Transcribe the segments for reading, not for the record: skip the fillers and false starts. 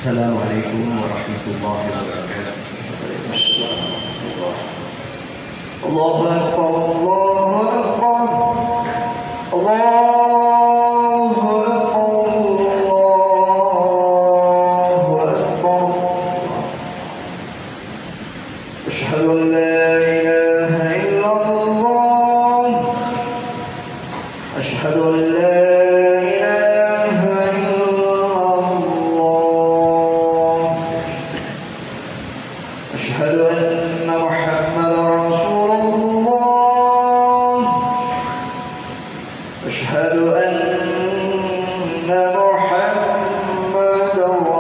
السلام عليكم ورحمة الله وبركاته. الله أكبر الله أكبر الله أكبر. أشهد أن لا إله إلا الله. أشهد أن لا إله إلا الله. أشهد أن محمدا رسول الله. أشهد أن محمدا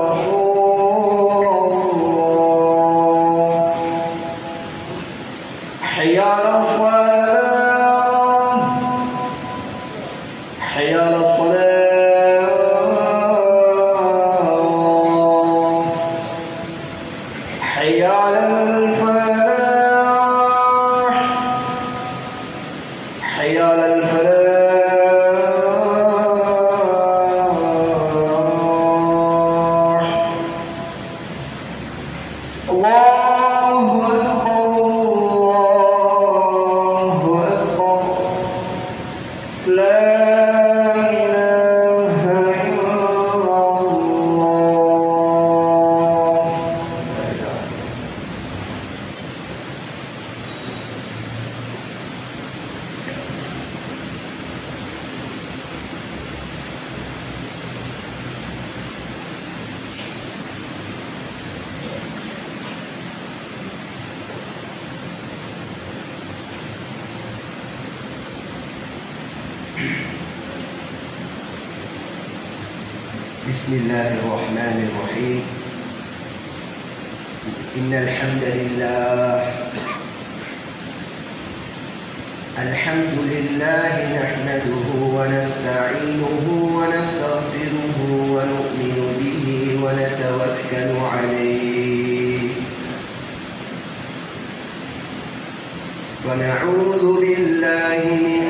رسول الله. حي على الصلاة. حي على الصلاة. حي على الفلاح. حي على الفلاح. الله أكبر الله أكبر. لا إله إلا الله. بسم الله الرحمن الرحيم. إن الحمد لله نحمده ونستعينه ونستغفره ونؤمن به ونتوكل عليه ونعوذ بالله من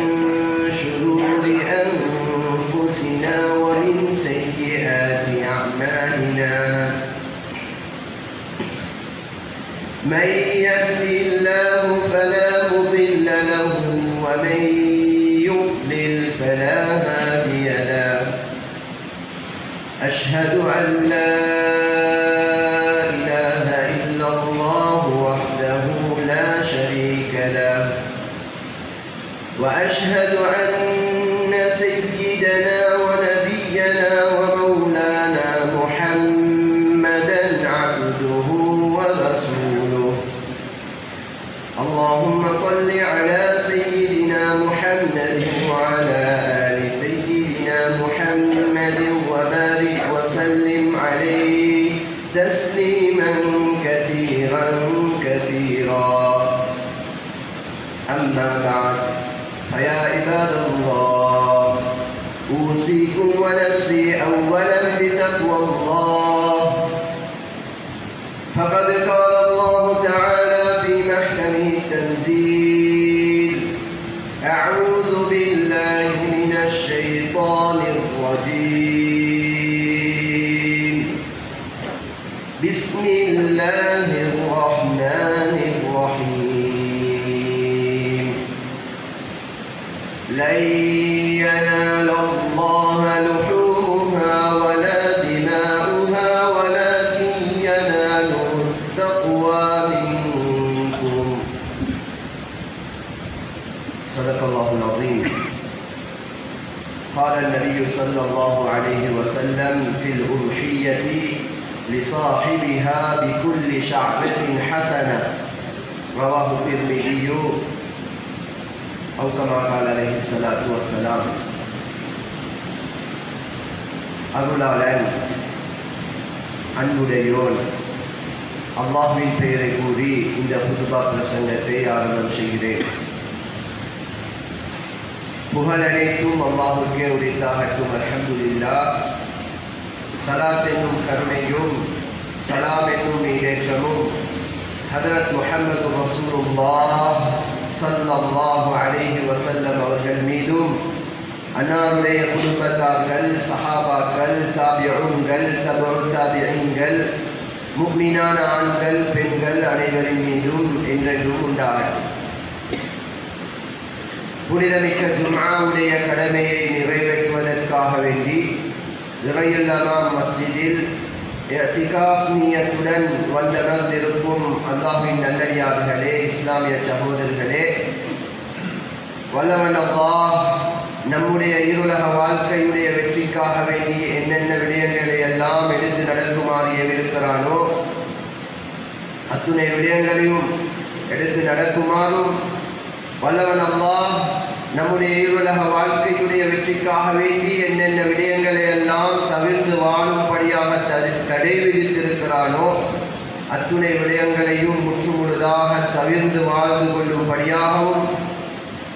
شرور أنفسنا ومن سيئات أعمالنا. من يهد الله فلا مضل له ومن يضلل فلا هادي له. أشهد أن لا إله إلا الله وحده لا شريك له. وأشهد أن سيدنا ونبينا ومولانا محمدا عبده ورسوله. اللهم صل على سيدنا محمد وعلى آل سيدنا محمد وبارك وسلم عليه تسليما كثيرا كثيرا. أما بعد، فيا عباد الله، أوصيكم ونفسي أولا بتقوى الله. فقد قال الله تعالى في محكمه التنزيل: أعوذ بالله من الشيطان الرجيم. بسم الله الرحمن الرحيم. لن ينال الله لحومها ولا دماؤها ولكن يناله التقوى منكم. صدق الله العظيم. قال النبي صلى الله عليه وسلم في الأضحية لصاحبها بكل شعبة حسنة. رواه الترمذي أو كما قال عليه الصلاة والسلام. அருளாளன் அன்புடையோன் அல்லாஹ்வின் பெயரை கூறி இந்த குதுபா பிரசங்கத்தை ஆரம்பம் செய்கிறேன். புகழ் அனைத்தும் அல்லாஹ்வுக்கே உரித்தாகட்டும். அல்ஹம்துலில்லாஹ். சலாத் என்னும் கருணையும் சலாம் என்னும் ஈடேற்றமும் ஹதரத் முஹம்மது ரசூலுல்லாஹ் ஸல்லல்லாஹு அலைஹி வஸல்லம் அவர்கள் மீதும் அன்னாருடைய குடும்பத்தார்கள், சஹாபாக்கள், தாபிஊன்கள், தபஉ தாபிஈன்கள், முஃமினான ஆண்கள் பெண்கள் அனைவரின் மீதும் என்றென்றும் உண்டாகட்டும். புனிதமிக்க ஜும்ஆவுடைய கடமையை நிறைவேற்றுவதற்காக வேண்டி இறையல்லாஹ் மஸ்ஜிதில் இஅ்திகாஃப் நியத்துடன் வந்தமர்ந்திருக்கும் அல்லாஹ்வின் நல்லடியார்களே, இஸ்லாமிய சகோதரர்களே, வல்லவன் அல்லாஹ் நம்முடைய இருளக வாழ்க்கையுடைய வெற்றிக்காக வேண்டி என்னென்ன விடயங்களை எல்லாம் எடுத்து நடக்குமாறு ஏவிருக்கிறானோ அத்துணை விடயங்களையும் எடுத்து நடக்குமாறும், வல்லவன் அல்லாஹ் நம்முடைய இருளக வாழ்க்கையுடைய வெற்றிக்காக வேண்டி என்னென்ன விடயங்களை எல்லாம் தவிர்த்து வாழும்படியாக தடை விதித்திருக்கிறானோ அத்துணை விடயங்களையும் முற்றுமுழுதாக தவிர்த்து வாழ்ந்து கொள்ளும்படியாகவும்,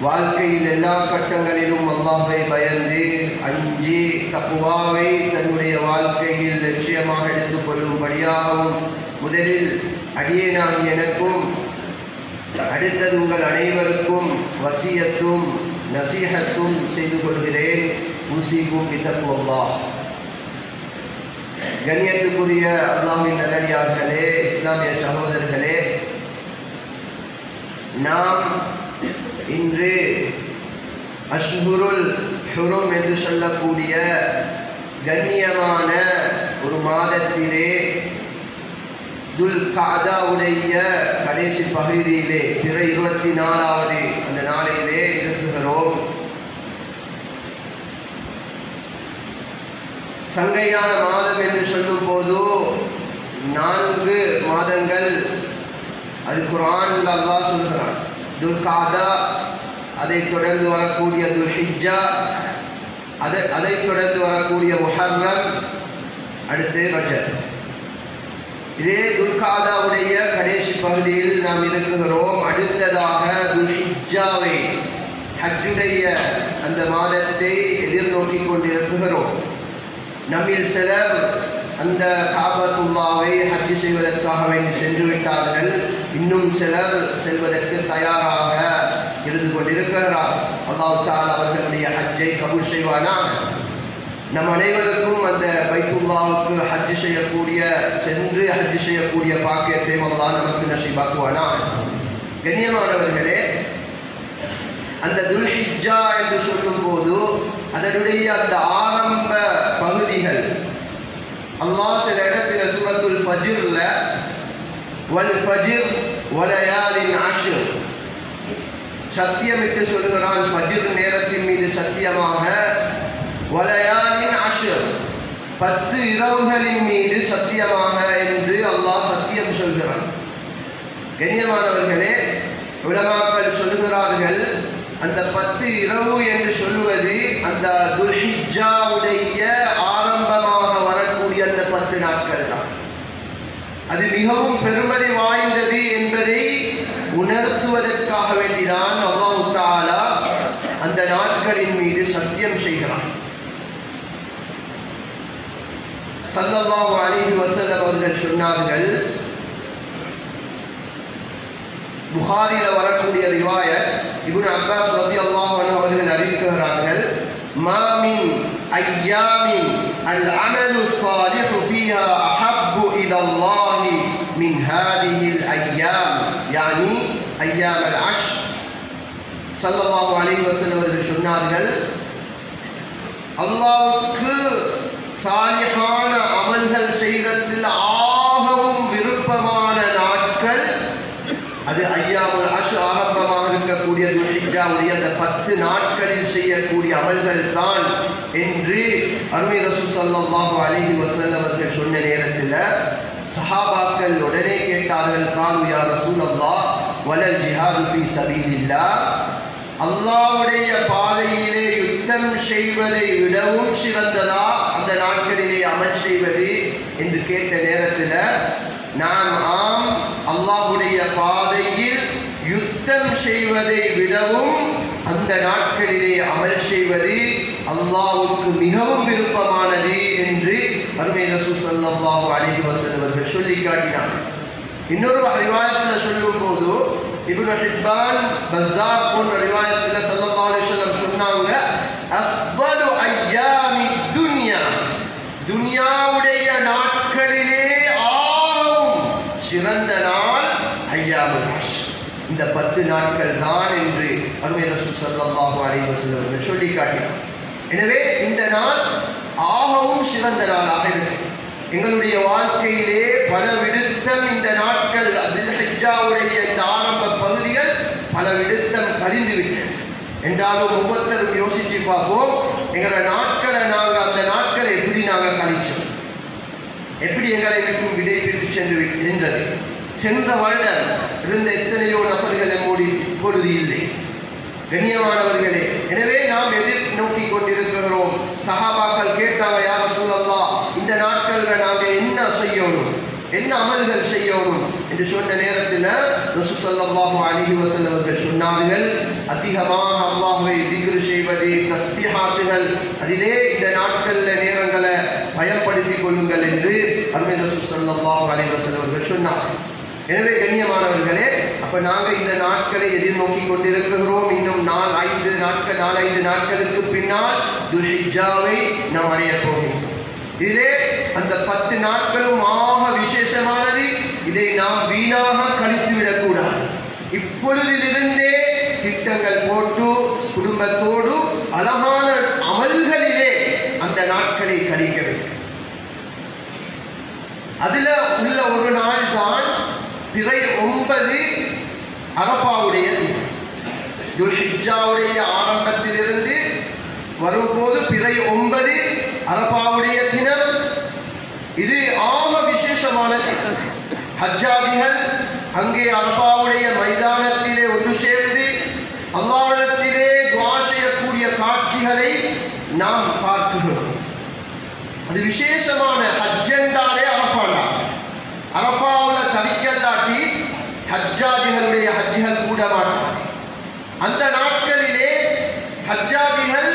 வாழ்க்கையில் எல்லா கட்டங்களிலும் அல்லாஹ்வை பயந்து அஞ்சி தக்வாவை தன்னுடைய வாழ்க்கையில் லட்சியமாக எடுத்துக் கொள்ளும்படியாகவும் முதலில் அடியேனாகி எனக்கும் அடுத்தது உங்கள் அனைவருக்கும் வசியத்தும் நசீஹத்தும் செய்து கொள்கிறேன். உஸீகும் பித்தக்வல்லாஹ். கண்ணியத்துக்குரிய அல்லாஹ்வின் நல்லடியார்களே, இஸ்லாமிய சகோதரர்களே, நாம் இன்று அஷ்ஹுருல் ஹுரும் என்று சொல்லக்கூடிய கண்ணியமான ஒரு மாதத்திலே துல் கஅதாவுடைய கடைசி பகுதியிலே பிற 24வது அந்த நாளிலே இருக்கிறோம். சங்கையான மாதம் என்று சொல்லும் போது 4 மாதங்கள் அது குர்ஆனில் அல்லாஹ் சொல்கிறான். துல் கஅதா, அதை தொடர்ந்து வரக்கூடிய துல் ஹிஜ்ஜா, அதை தொடர்ந்து வரக்கூடிய முஹர்ரம், அடுத்து ரஜப். இதே துல் கஅதாவுடைய கடைசி பகுதியில் நாம் இருக்கிறோம். அடுத்ததாக துல் ஹிஜ்ஜாவை, ஹஜ்ஜுடைய அந்த மாதத்தை எதிர்நோக்கி கொண்டிருக்கிறோம். நம்மில் சிலர் அந்த காபத்துல்லாவை ஹஜ் செய்வதற்காக வேண்டி சென்று விட்டார்கள். இன்னும் சிலர் செல்வதற்கு தயாராக இருந்து கொண்டிருக்கிறார். அல்லாஹ் தஆலா அவர்களுடைய ஹஜ்ஜை கபூல் செய்வானாக. நம் அனைவருக்கும் அந்த பைத்துல்லாவுக்கு ஹஜ் செய்யக்கூடிய, சென்று ஹஜ் செய்யக்கூடிய பாக்கியத்தை அல்லாஹ் நமக்கு நசீபாக்குவானாக. கண்ணியமானவர்களே, அந்த துல் ஹிஜ்ஜா என்று சொல்லும் போது அதனுடைய அந்த ஆரம்ப பகுதிகள் அல்லாஹ் சில இடத்துல சூரத்துல் ஃபஜ்ர்ல வல் ஃபஜ்ர் வலயாலின் அஷ்ர் சத்தியமிட்டு சொல்கிறான். ஃபஜ்ர் நேரத்தின் மீது சத்தியமாக, வலயாலின் அஷ்ர் 10 இரவுகளின் மீது சத்தியமாக என்று அல்லாஹ் சத்தியம் சொல்கிறான். கண்ணியமானவர்களே, உலமாக்கள் சொல்கிறார்கள், அந்த 10 இரவு என்று சொல்லுவது அந்த துல் ஹிஜ்ஜாவுடைய ஆரம்பமாக வரக்கூடிய அந்த 10 நாட்கள் தான். அது மிகவும் பெருமதி வாய்ந்தது என்பதை உணர்த்துவதற்காக வேண்டிதான் அல்லாஹ் தஆலா அந்த நாட்களின் மீது சத்தியம் செய்கிறான். ஸல்லல்லாஹு அலைஹி வஸல்லம் அவர்கள் சொன்னார்கள், புகாரில வரக்கூடிய ரிவாயத், இப்னு அப்பாஸ் ரலியல்லாஹு அன்ஹு அவர்கள் அறிவிக்கிறார்கள், மா மின் அய்யாமின் அல் அமலு ஸாலிஹு ஃபீஹா அஹப்பு இலல்லாஹி மின் ஹாதிஹில் அய்யாம், யானி அய்யாம் அல் அஷ்ர். ஸல்லல்லாஹு அலைஹி வஸல்லம் அவர்கள் சொன்னார்கள், அல்லாஹ்வுக்கு சாலிஹான அமல்கள் செய்வதில் ஆகவும் விருப்பமான நாட்கள் அது அய்யாமுல் அஷ்ர், ஆரம்பமாக இருக்கக்கூடிய துல் ஹிஜ்ஜாவுடைய அந்த 10 நாட்களில் செய்யக்கூடிய அமல்கள் தான் என்று அருமை ரசூல் ஸல்லல்லாஹு அலைஹி வஸல்லம் அவர்கள் சொன்ன நேரத்தில் சஹாபாக்கள் உடனே கேட்டார்கள், காலு யா ரசூலல்லாஹ் வலல் ஜிஹாது ஃபீ சபீலில்லாஹ், அல்லாஹ்வுடைய பாதையிலே யுத்தம் செய்வதை விடவும் சிறந்ததா அந்த நாட்களிலே அமல் செய்வது என்று கேட்ட நேரத்தில் நாம் ஆம், அல்லாஹ்வுடைய பாதையில் யுத்தம் செய்வதை விடவும் அந்த நாட்களிலே அமல் செய்வது அல்லாஹ்வுக்கு மிகவும் விருப்பமானது என்று அருமை ரசூல் ஸல்லல்லாஹு அலைஹி வஸல்லம் அவர்கள் சொல்லி காட்டினார். இன்னொரு ரிவாயத்தில் சொல்லும் போது இப்னு ஹிப்பான், பஸார் போன்ற ரிவாயத்தில் ஸல்லல்லாஹு அலைஹி வஸல்லம் சொன்னாங்க, இந்த 10 நாட்கள் தான் என்று அருமை ரசூல் ஸல்லல்லாஹு அலைஹி வஸல்லம் அவர்கள் சொல்லி காட்டினார். எனவே இந்த நாள் ஆகவும் சிறந்த நாளாக இருக்கு. எங்களுடைய வாழ்க்கையிலே பல விடுத்தம் இந்த நாட்கள் துல்ஹிஜ்ஜாவுடைய இந்த ஆரம்ப பகுதிகள் பல விடுத்தம் கழிந்து விட்டன என்றாலும் ஒவ்வொருத்தரும் யோசிச்சு பார்ப்போம். எங்களோட நாட்களை நாங்கள் அந்த நாட்களை எப்படி நாங்கள் கழிச்சோம், எப்படி எங்களை விட்டு விடைபெற்று சென்றது. சென்ற வருடம் இருந்த எத்தனையோ நபர்கள் நம்மோடு இப்பொழுது இல்லை. கண்ணியமானவர்களே, எனவே நாம் எதிர்நோக்கி கொண்டிருக்கிறோம். சஹாபாக்கள் கேட்டாங்க, யா ரசூலல்லாஹ், இந்த நாட்களில் நாங்கள் என்ன செய்யணும், என்ன அமல்கள் செய்யணும் என்று சொன்ன நேரத்தில் ரசூல் ஸல்லல்லாஹு அலைஹி வஸல்லம் அவர்கள் சொன்னார்கள், அதிகமாக அல்லாஹ்வை திக்ர் செய்வது, தஸ்பீஹாத்துகள், அதிலே இந்த நாட்களில் நேரங்களை பயன்படுத்திக் கொள்ளுங்கள் என்று அருமை ரசூல் ஸல்லல்லாஹு அலைஹி வஸல்லம் அவர்கள் சொன்னார்கள். எனவே கண்ணியமானவர்களே, அப்ப நாங்கள் இந்த நாட்களை எதிர்நோக்கி கொண்டிருக்கிறோம். இன்னும் 4-5 நாட்களுக்கு பின்னால் துல்ஹிஜ்ஜாவை நாம் அடைய போகிறோம். இதிலே அந்த 10 நாட்களும் ஆக விசேஷமானது. இதை நாம் வீணாக கழித்து விடக்கூடாது. இப்பொழுதிலிருந்தே திட்டங்கள் போட்டு குடும்பத்தோடு அழகான அமல்களிலே அந்த நாட்களை கழிக்க வேண்டும். அதுல உள்ள ஒரு நாள் தான் பிறை 9 அரஃபாவுடைய தினம். துல்ஹிஜ்ஜாவுடைய ஆரம்பத்திலிருந்து வரும்போது பிறை 9 அரஃபாவுடைய தினம். இது ஆக விசேஷமான தினம். ஹஜ்ஜாஜிகள் அங்கே அரஃபாவுடைய மைதானத்திலே ஒன்று சேர்ந்து அல்லாஹ்விடத்திலே துஆ செய்யக்கூடிய காட்சிகளை நாம் பார்க்கிறோம். அது விசேஷமான ஹஜ் என்றாலே அரஃபானா. அரஃபாவில் தவிக்கல்லாட்டி ஹஜ்ஜாஜிகளுடைய ஹஜ்ஜிகள் கூட மாட்டார். அந்த நாட்களிலே ஹஜ்ஜாஜிகள்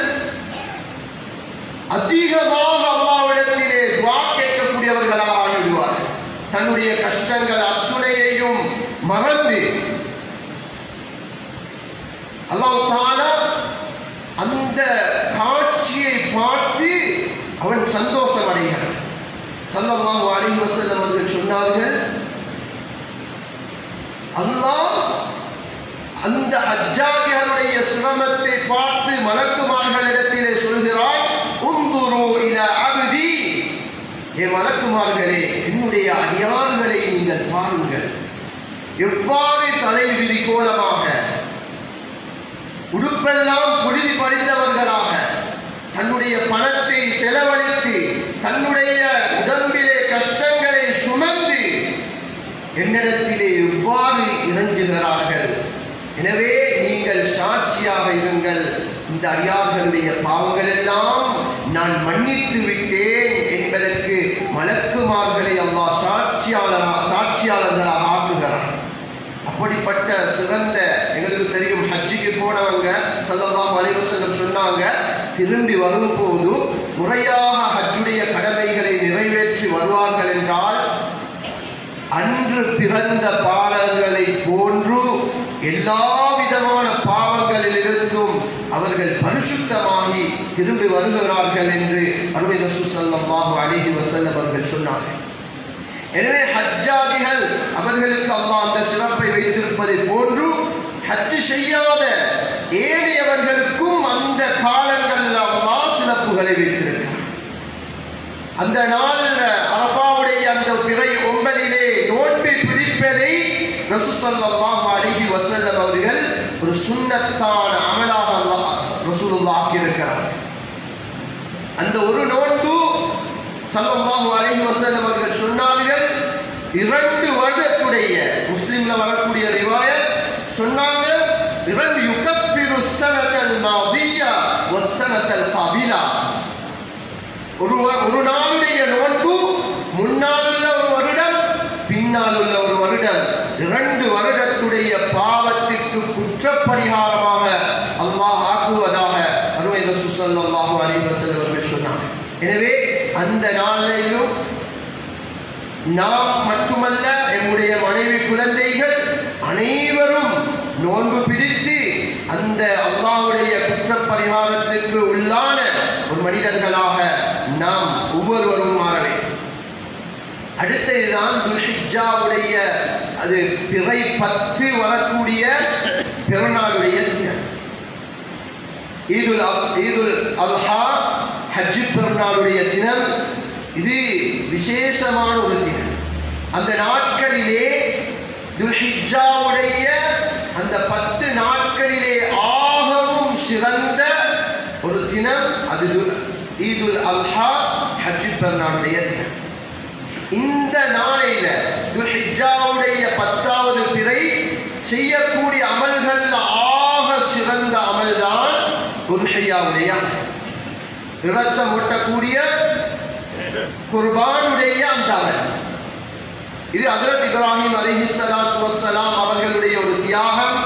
அதிகமாக அல்லாஹ்விடத்திலே துஆ கேட்கக்கூடியவர்களாக ஆகிவிடுவார்கள். தன்னுடைய கஷ்டங்கள் அத்துணையையும் மறந்து அல்லாஹ் தஆலா அந்த காட்சியை பார்த்து அவன் சந்தோஷம் அடைகிறான். ஸல்லல்லாஹு அலைஹி வஸல்லம் அவர்கள் சொன்னார்கள், அல்லாஹ் அந்த ஹஜ்ஜாஜிகளுடைய சிரமத்தை பார்த்து மலக்குமார்களிடத்திலே சொல்கிறான், உந்துரு இலா அப்தி, ஏ மலக்குமார்களே, என்னுடைய அடியார்களை நீங்கள் பாருங்கள், எவ்வாறு தலைவிதி கோலமாக உடுப்பெல்லாம் புழுதி படித்தவர்களாக தன்னுடைய பணத்தை செலவழித்து தன்னுடைய உடம்பிலே கஷ்டங்களை சுமந்து என்னிடத்திலே எவ்வாறு இறங்குகிறார்கள். எனவே நீங்கள் சாட்சியாக இருங்கள், இந்த அடியார்களுடைய பாவங்கள் எல்லாம் நான் மன்னித்து விட்டேன் என்பதற்கு மலக்குமார்களை அல்லாஹ் சாட்சியாளர்களாக ஆக்குகிறார். அப்படிப்பட்ட சிறந்த, எங்களுக்கு தெரியும், ஹஜ்ஜுக்கு போனவங்க ஸல்லல்லாஹு அலைஹி வஸல்லம் சொன்னாங்க, திரும்பி வரும்போது முறையாக ஹஜ்ஜுடைய கடமைகளை நிறைவேற்றி வருவார்கள் என்றால் அன்று பிறந்த பாலர்களை போன்று எல்லா விதமான பாவங்களிலிருந்தும் அவர்கள் பரிசுத்தமாகி திரும்பி வருகிறார்கள் என்று அருமை ரசூல் ஸல்லல்லாஹு அலைஹி வஸல்லம் அவர்கள் சொன்னார்கள். எனவே ஹஜ்ஜாஜிகள் அவர்களுக்கு அல்லாஹ் அந்த சிறப்பை வைத்திருப்பதை போன்று ஹஜ் செய்யாத ஏனையவர்களுக்கும் அந்த காலங்களில் அல்லாஹ் சிறப்புகளை வைத்திருக்கிறார். அந்த நாளில் அரஃபாவுடைய அந்த பிறை 9 நோன்பை பிடிப்பதை ரசூல் ஸல்லல்லாஹு அலைஹி வஸல்லம் அவர்கள் ஒரு சுன்னத்தான அமலாக ரசூலுல்லாஹ் ஆக்கியிருக்கிறார். அந்த ஒரு நோன்பு ஸல்லல்லாஹு அலைஹி வஸல்லம் அவர்கள் சொன்னார்கள், 2 வருடத்துடைய, முஸ்லிம்ல வரக்கூடிய ரிவாயத் சொன்னாங்க, 2 யுகஃபிரு ஸனத்தல் மாதியா வஸ்ஸனத்தல் காபிலா. ஒரு நாளுடைய நோன்பு முன்னால் உள்ள ஒரு வருடம், பின்னால் உள்ள ஒரு வருடம், 2 வருடத்துடைய பாவத்திற்கு குற்றப்பரிகாரமாக அல்லாஹ் ஆக்குவதாக அருமை ரசூல் ஸல்லல்லாஹு அலைஹி வஸல்லம் அவர்கள் சொன்னார். எனவே அந்த நாளையும் நாம் மட்டுமல்ல, நம்முடைய மனைவி குழந்தைகள் அனைவரும் நோன்பு பிடித்து அந்த அல்லாஹ்வுடைய குற்றப்பரிகாரத்திற்கு உள்ளான ஒரு மனிதர்களாக நாம் ஒவ்வொருவரும் மாற வேண்டும். அடுத்ததுதான் துல்ஹிஜ்ஜாவுடைய அது பிறை 10 வரக்கூடிய பெருநாளுடைய தினம். ஈதுல் அல்ஹா ஹஜ் பெருநாளுடைய தினம். இது விசேஷமான ஒரு தினம். அந்த நாட்களிலே துல்ஹிஜ்ஜாவுடைய அந்த 10 நாட்களிலே ஆகவும் சிறந்த ஒரு தினம் அது ஈதுல் அல்ஹா ஹஜ் பெருநாளுடைய தினம். இந்த நாளையில துல்ஹிஜ்ஜாவுடைய 10வது பிறை செய்யக்கூடிய அமல்கள் ஆக சிறந்த அமல்தான் உத்ஹியாவுடைய இரத்தம் ஓட்டக்கூடிய குர்பானுடைய அந்த அமல். இது ஹஜ்ரத் இப்ராஹிம் அலைஹிஸ்ஸலாத்து வஸ்ஸலாம் அவர்களுடைய ஒரு தியாகம்.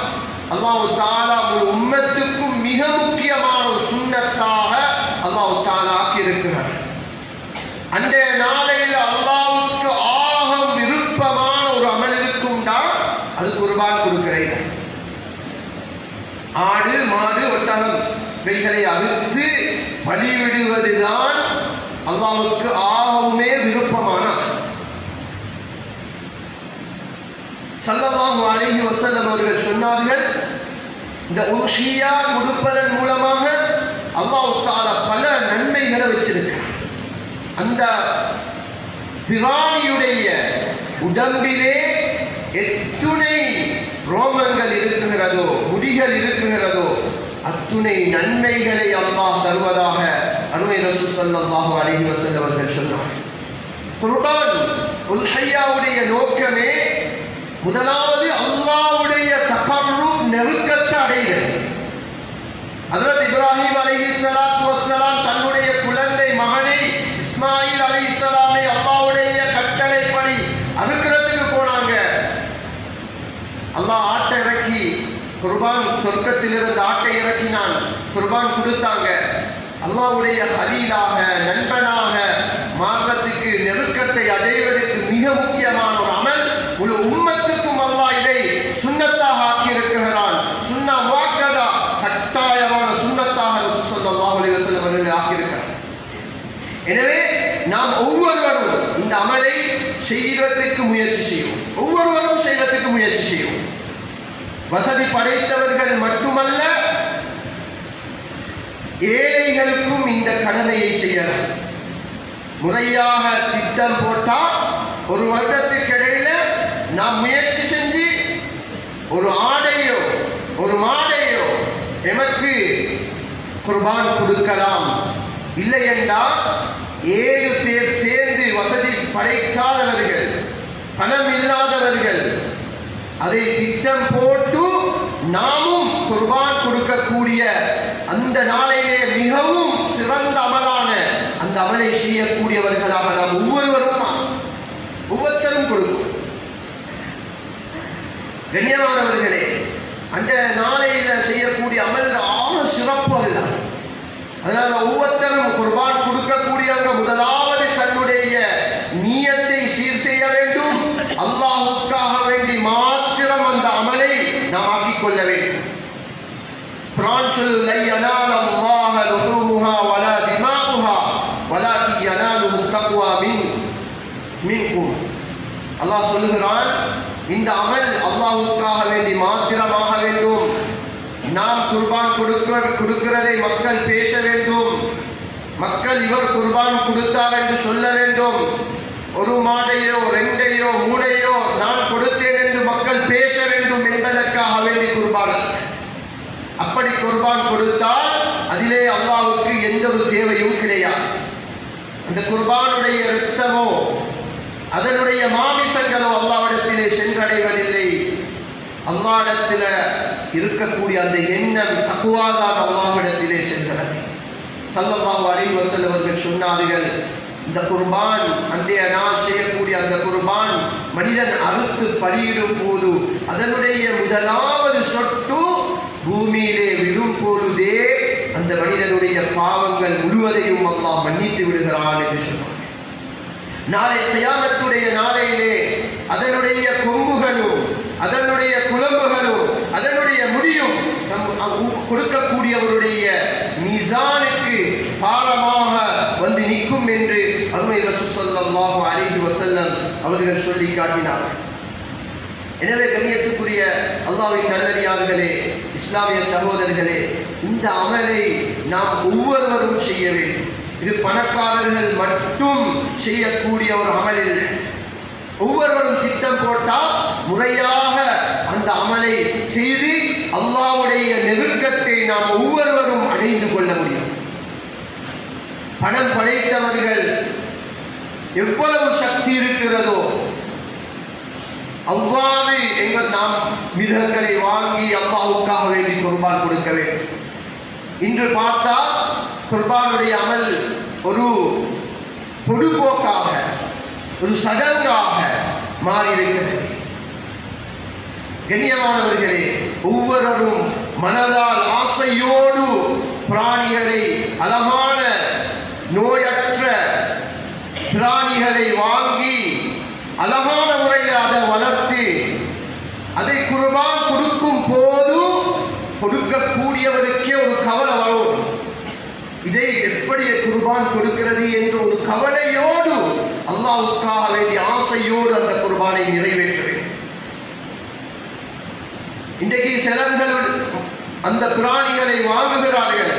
அல்லாஹ் தஆலா ஒரு உம்மத்துக்கும் மிக முக்கியமான ஒரு சுன்னத்தாக அல்லாஹ் தஆலா ஆக்கியிருக்கிறார். அன்றைய நாளையில் அல்லாஹ்வுக்கு ஆக விருப்பமான ஒரு அமல் இருக்கும்டா அது குர்பான் கொடுக்கிறது. ஆடு மாடு ஒட்டகம் இவைகளை அறுத்து பலிவிடுவதுதான் அல்லாஹ்வுக்கு ஆகவுமே விருப்பமான. ஸல்லல்லாஹு அலைஹி வஸல்லம் அவர்கள் சொன்னார்கள், இந்த உத்ஹியா கொடுப்பதன் மூலமாக அல்லாஹ் தஆலா பல நன்மைகளை வச்சிருக்கிறார். அந்த பிராணியுடைய உடம்பிலே எத்துணை ரோமங்கள் இருக்குகிறதோ, முடிகள் இருக்குகிறதோ, அத்துணை நன்மைகளை அல்லாஹ் தருவதாக அருமை ரசூல் ஸல்லல்லாஹு அலைஹி வஸல்லம் அவர்கள் சொன்னார். குர்பான் உத்ஹியாவுடைய நோக்கமே முதலாவது அல்லாஹ்வுடைய தகர்ருப் நெருக்கத்தை அடைகிறது. ஹஜ்ரத் இப்ராஹிம் அலைஹிஸ்ஸலாத்து வஸ்ஸலாம் தன்னுடைய குழந்தை மகனை இஸ்மாயில் அலைஹிஸ்ஸலாமை அல்லாஹ்வுடைய கட்டளைப்படி அறுக்கிறதுக்கு போனாங்க. அல்லாஹ் ஆட்டை இறக்கி குர்பான், சொர்க்கத்திலிருந்து ஆட்டை இறக்கினான், குர்பான் கொடுத்தாங்க. அல்லாஹ்வுடைய ஹலீலாக நண்பனாக மார்க்கத்துக்கு நெருக்கத்தை அடைவதற்கு மிக முக்கியமான ஒரு அமல். ஒரு உம்மத்துக்கும் அல்லாஹ் இதை சுன்னத்தாக ஆக்கியிருக்கிறான். சுன்னா முஅக்கதா, கட்டாயமான சுன்னத்தாக ரசூல் ஸல்லல்லாஹு அலைஹி வஸல்லம் அவர்கள் ஆக்கியிருக்கிறார். எனவே நாம் ஒவ்வொருவரும் இந்த அமலை செய்வதற்கு முயற்சி செய்வோம். ஒவ்வொருவரும் செய்வதற்கு முயற்சி செய்வோம். வசதி படைத்தவர்கள் மட்டுமல்ல, ஏழைகளுக்கும் இந்த கடமையை செய்யலாம். முறையாக திட்டம் போட்டால் ஒரு வருடத்துக்கு இடையில நாம் முயற்சி செஞ்சு ஒரு ஆடையோ ஒரு மாடையோ எமக்கு குர்பான் கொடுக்கலாம். இல்லை என்றால் 7 பேர் சேர்ந்து வசதி படைக்காதவர்கள், பணம் இல்லாதவர்கள் அதை திட்டம் போட்டு நாமும் குர்பான் கொடுக்கக்கூடிய அந்த நாளையிலே மிகவும் சிறந்த அமலான அந்த அமலை செய்யக்கூடியவர்களாக நாம் ஒவ்வொருத்தரும் கொடுக்கும். கண்ணியமானவர்களே, அந்த நாளையில செய்யக்கூடிய அமல் ஆக சிறப்பு அதுதான். அதனால ஒவ்வொருத்தரும் குர்பான் கொடுக்கக்கூடியவங்க முதலாவது தன்னுடைய நியத்தை சீர் செய்ய வேண்டும். அல்லாஹ்வுக்காக வேண்டி மாத்திரம் அந்த அமலை நாம் ஆக்கிக் கொள்ள வேண்டும். குர்ஆன் சொல்லுது, லை யனால அல்லாஹ லுஹூமுஹா வலா திமாஉஹா வலாகின் யனாலுஹு தக்வா மின்கும். அல்லாஹ் சொல்லுகிறான், இந்த அமல் அல்லாஹ்வுக்காக வேண்டி மாத்திரமாக வேண்டும். நாம் குர்பான் கொடுக்கிறதை மக்கள் பேச வேண்டும். மக்கள் இவர் குர்பான் கொடுத்தார் என்று சொல்ல வேண்டும். ஒரு மாடையோ 2ஐயோ 3ஐயோ நான் கொடுத்தேன் என்று மக்கள் பேச வேண்டும் என்பதற்காக வேண்டி குர்பான். அப்படி குர்பான் கொடுத்தால் அதிலே அல்லாஹ்வுக்கு எந்த ஒரு தேவையும் கிடையாது. அந்த குர்பானுடைய இரத்தமோ அதனுடைய மாமிசங்களோ அல்லாஹ்விடத்திலே சென்றடைவதில்லை. அல்லாஹ்விடத்தில் இருக்கக்கூடிய அந்த எண்ணம் தக்வாதான் அல்லாஹ்விடத்திலே சென்றது. ஸல்லல்லாஹு அலைஹி வஸல்லம் அவர்கள் சொன்னார்கள், இந்த குர்பான் அன்றைய நாள் செய்யக்கூடிய அந்த குர்பான் மனிதன் அறுத்து பலியிடும் போது அதனுடைய முதலாவது சொட்டு பூமியிலே விடும் பொழுதே அந்த மனிதனுடைய பாவங்கள் முழுவதையும் அல்லாஹ் மன்னித்து விடுகிறான் என்று சொன்னார். நாளை கியாமத்துடைய நாளையிலே அதனுடைய கொம்புகளும் அதனுடைய குழம்புகளும் அதனுடைய முடியும் கொடுக்கக்கூடியவருடைய மீசானுக்கு பாரமாக வந்து நிற்கும் என்று அருமை ரசூல் ஸல்லல்லாஹு அலைஹி வஸல்லம் அவர்கள் சொல்லி காட்டினார்கள். எனவே கண்ணியத்துக்குரிய அல்லாஹ்வின் நல்லடியார்களே, இஸ்லாமிய சகோதரர்களே, இந்த அமலை நாம் ஒவ்வொருவரும் செய்ய வேண்டும். இது பணக்காரர்கள் மட்டும் செய்யக்கூடிய ஒரு அமல் இல்லை. ஒவ்வொருவரும் திட்டம் போட்டால் முறையாக அந்த அமலை செய்து அல்லாஹ்வுடைய நெருக்கத்தை நாம் ஒவ்வொருவரும் அடைந்து கொள்ள முடியும். பணம் படைத்தவர்கள் எவ்வளவு சக்தி இருக்கிறதோ அவ்வாறு நாம் மிருகங்களை வாங்கி அல்லாஹ்வுக்காக வேண்டி குர்பான் கொடுக்க வேண்டும். இன்று பார்த்தா குர்பானுடைய அமல் ஒரு பொதுப்போக்காக, ஒரு சடங்காக மாறியிருக்கிறது. கண்ணியமானவர்களே, ஒவ்வொருவரும் மனதால் ஆசையோடு பிராணிகளை, அழகான நோயற்ற பிராணிகளை வாங்கி அழகான முறையில் அதை வளர்த்து அதை குர்பான் கொடுக்கும் போது கொடுக்கக்கூடியவருக்கே ஒரு கவலை வரும். இதை எப்படி குர்பான் கொடுக்கிறது என்ற ஒரு கவலையோடு அல்லாஹ்வுக்காக வேண்டிய ஆசையோடு அந்த குர்பானை நிறைவேற்ற வேண்டும். இன்றைக்கு சிலர்கள் அந்த பிராணிகளை வாங்குகிறார்கள்,